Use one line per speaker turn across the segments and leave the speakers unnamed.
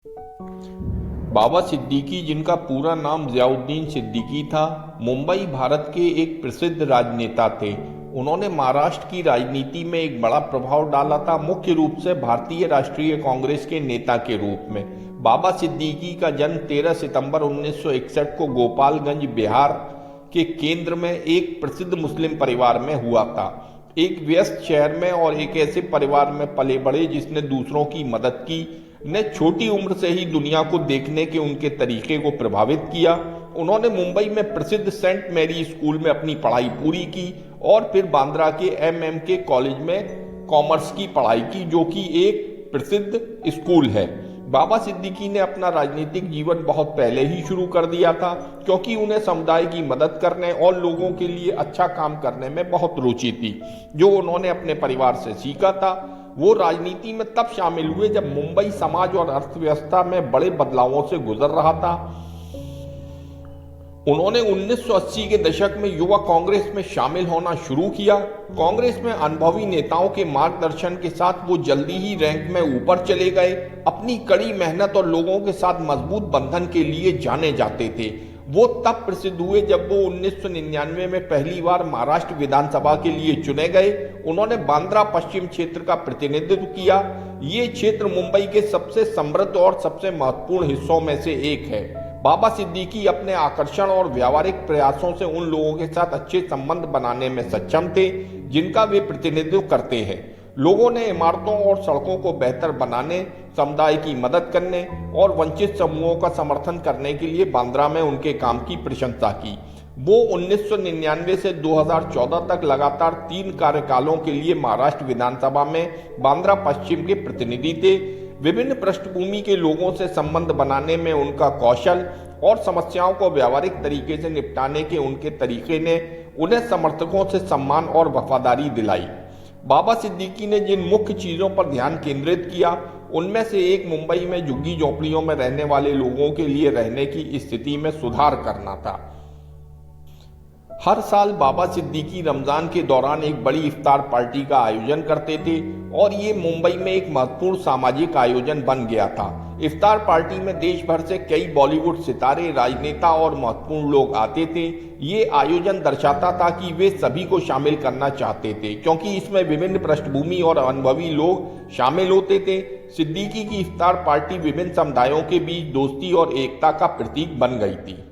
बाबा सिद्दीकी, जिनका पूरा नाम ज़ियाउद्दीन सिद्दीकी था, मुंबई भारत के एक प्रसिद्ध राजनेता थे। उन्होंने महाराष्ट्र की राजनीति में एक बड़ा प्रभाव डाला था, मुख्य रूप से भारतीय राष्ट्रीय कांग्रेस के नेता के रूप में। बाबा सिद्दीकी का जन्म 13 सितंबर 1961 को गोपालगंज, बिहार के केंद्र में एक प्रसिद्ध मुस्लिम परिवार में हुआ था। एक व्यस्त शहर में और एक ऐसे परिवार में पले बड़े जिसने दूसरों की मदद की, ने छोटी उम्र से ही दुनिया को देखने के उनके तरीके को प्रभावित किया। उन्होंने मुंबई में प्रसिद्ध सेंट मैरी स्कूल में अपनी पढ़ाई पूरी की और फिर बांद्रा के MMK कॉलेज में कॉमर्स की पढ़ाई की, जो कि एक प्रसिद्ध स्कूल है। बाबा सिद्दीकी ने अपना राजनीतिक जीवन बहुत पहले ही शुरू कर दिया था, क्योंकि उन्हें समुदाय की मदद करने और लोगों के लिए अच्छा काम करने में बहुत रुचि थी, जो उन्होंने अपने परिवार से सीखा था। वो राजनीति में तब शामिल हुए जब मुंबई समाज और अर्थव्यवस्था में बड़े बदलावों से गुजर रहा था। उन्होंने 1980 के दशक में युवा कांग्रेस में शामिल होना शुरू किया। कांग्रेस में अनुभवी नेताओं के मार्गदर्शन के साथ वो जल्दी ही रैंक में ऊपर चले गए। अपनी कड़ी मेहनत और लोगों के साथ मजबूत बंधन के लिए जाने जाते थे। वो तब प्रसिद्ध हुए जब वो 1999 में पहली बार महाराष्ट्र विधानसभा के लिए चुने गए। उन्होंने बांद्रा पश्चिम क्षेत्र का प्रतिनिधित्व किया। ये क्षेत्र मुंबई के सबसे समृद्ध और सबसे महत्वपूर्ण हिस्सों में से एक है। बाबा सिद्दीकी अपने आकर्षण और व्यावहारिक प्रयासों से उन लोगों के साथ अच्छे संबंध बनाने में सक्षम थे जिनका वे प्रतिनिधित्व करते हैं। लोगों ने इमारतों और सड़कों को बेहतर बनाने, समुदाय की मदद करने और वंचित समूहों का समर्थन करने के लिए बांद्रा में उनके काम की प्रशंसा की। वो 1999 से 2014 तक लगातार 3 कार्यकालों के लिए महाराष्ट्र विधानसभा में बांद्रा पश्चिम के प्रतिनिधि थे। विभिन्न पृष्ठभूमि के लोगों से संबंध बनाने में उनका कौशल और समस्याओं को व्यावहारिक तरीके से निपटाने के उनके तरीके ने उन्हें समर्थकों से सम्मान और वफादारी दिलाई। बाबा सिद्दीकी ने जिन मुख्य चीज़ों पर ध्यान केंद्रित किया, उनमें से एक मुंबई में झुग्गी झोंपड़ियों में रहने वाले लोगों के लिए रहने की स्थिति में सुधार करना था। हर साल बाबा सिद्दीकी रमजान के दौरान एक बड़ी इफ्तार पार्टी का आयोजन करते थे और ये मुंबई में एक महत्वपूर्ण सामाजिक आयोजन बन गया था। इफ्तार पार्टी में देश भर से कई बॉलीवुड सितारे, राजनेता और महत्वपूर्ण लोग आते थे। ये आयोजन दर्शाता था कि वे सभी को शामिल करना चाहते थे, क्योंकि इसमें विभिन्न पृष्ठभूमि और अनुभवी लोग शामिल होते थे। सिद्दीकी की इफ्तार पार्टी विभिन्न समुदायों के बीच दोस्ती और एकता का प्रतीक बन गई थी।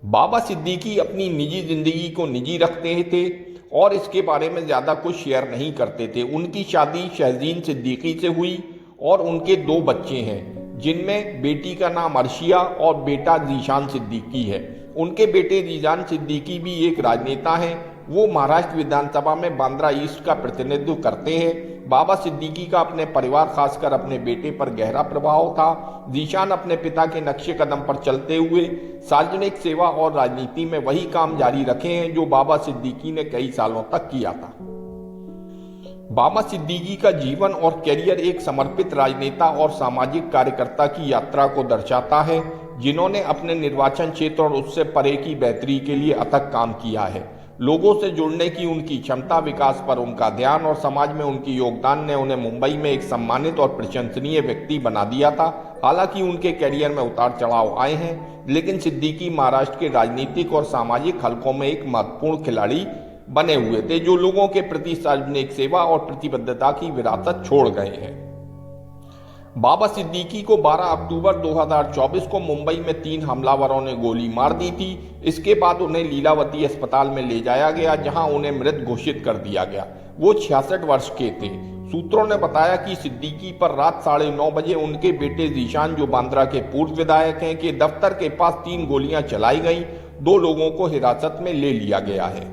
बाबा सिद्दीकी अपनी निजी जिंदगी को निजी रखते थे और इसके बारे में ज़्यादा कुछ शेयर नहीं करते थे। उनकी शादी शहजीन सिद्दीकी से हुई और उनके 2 बच्चे हैं, जिनमें बेटी का नाम अर्शिया और बेटा जीशान सिद्दीकी है। उनके बेटे जीशान सिद्दीकी भी एक राजनेता हैं। वो महाराष्ट्र विधानसभा में बांद्रा ईस्ट का प्रतिनिधित्व करते हैं। बाबा सिद्दीकी का अपने परिवार, खासकर अपने बेटे पर गहरा प्रभाव था। जीशान अपने पिता के नक्शे कदम पर चलते हुए सार्वजनिक सेवा और राजनीति में वही काम जारी रखे हैं जो बाबा सिद्दीकी ने कई सालों तक किया था। बाबा सिद्दीकी का जीवन और कैरियर एक समर्पित राजनेता और सामाजिक कार्यकर्ता की यात्रा को दर्शाता है, जिन्होंने अपने निर्वाचन क्षेत्र और उससे परे की बेहतरी के लिए अथक काम किया है। लोगों से जुड़ने की उनकी क्षमता, विकास पर उनका ध्यान और समाज में उनकी योगदान ने उन्हें मुंबई में एक सम्मानित और प्रशंसनीय व्यक्ति बना दिया था। हालांकि उनके कैरियर में उतार चढ़ाव आए हैं, लेकिन सिद्दीकी महाराष्ट्र के राजनीतिक और सामाजिक हलकों में एक महत्वपूर्ण खिलाड़ी बने हुए थे, जो लोगों के प्रति सार्वजनिक सेवा और प्रतिबद्धता की विरासत छोड़ गए हैं। बाबा सिद्दीकी को 12 अक्टूबर 2024 को मुंबई में 3 हमलावरों ने गोली मार दी थी। इसके बाद उन्हें लीलावती अस्पताल में ले जाया गया, जहां उन्हें मृत घोषित कर दिया गया। वो 66 वर्ष के थे। सूत्रों ने बताया कि सिद्दीकी पर रात 9:30 बजे उनके बेटे जीशान, जो बांद्रा के पूर्व विधायक हैं, के दफ्तर के पास 3 गोलियां चलाई गईं। 2 लोगों को हिरासत में ले लिया गया है।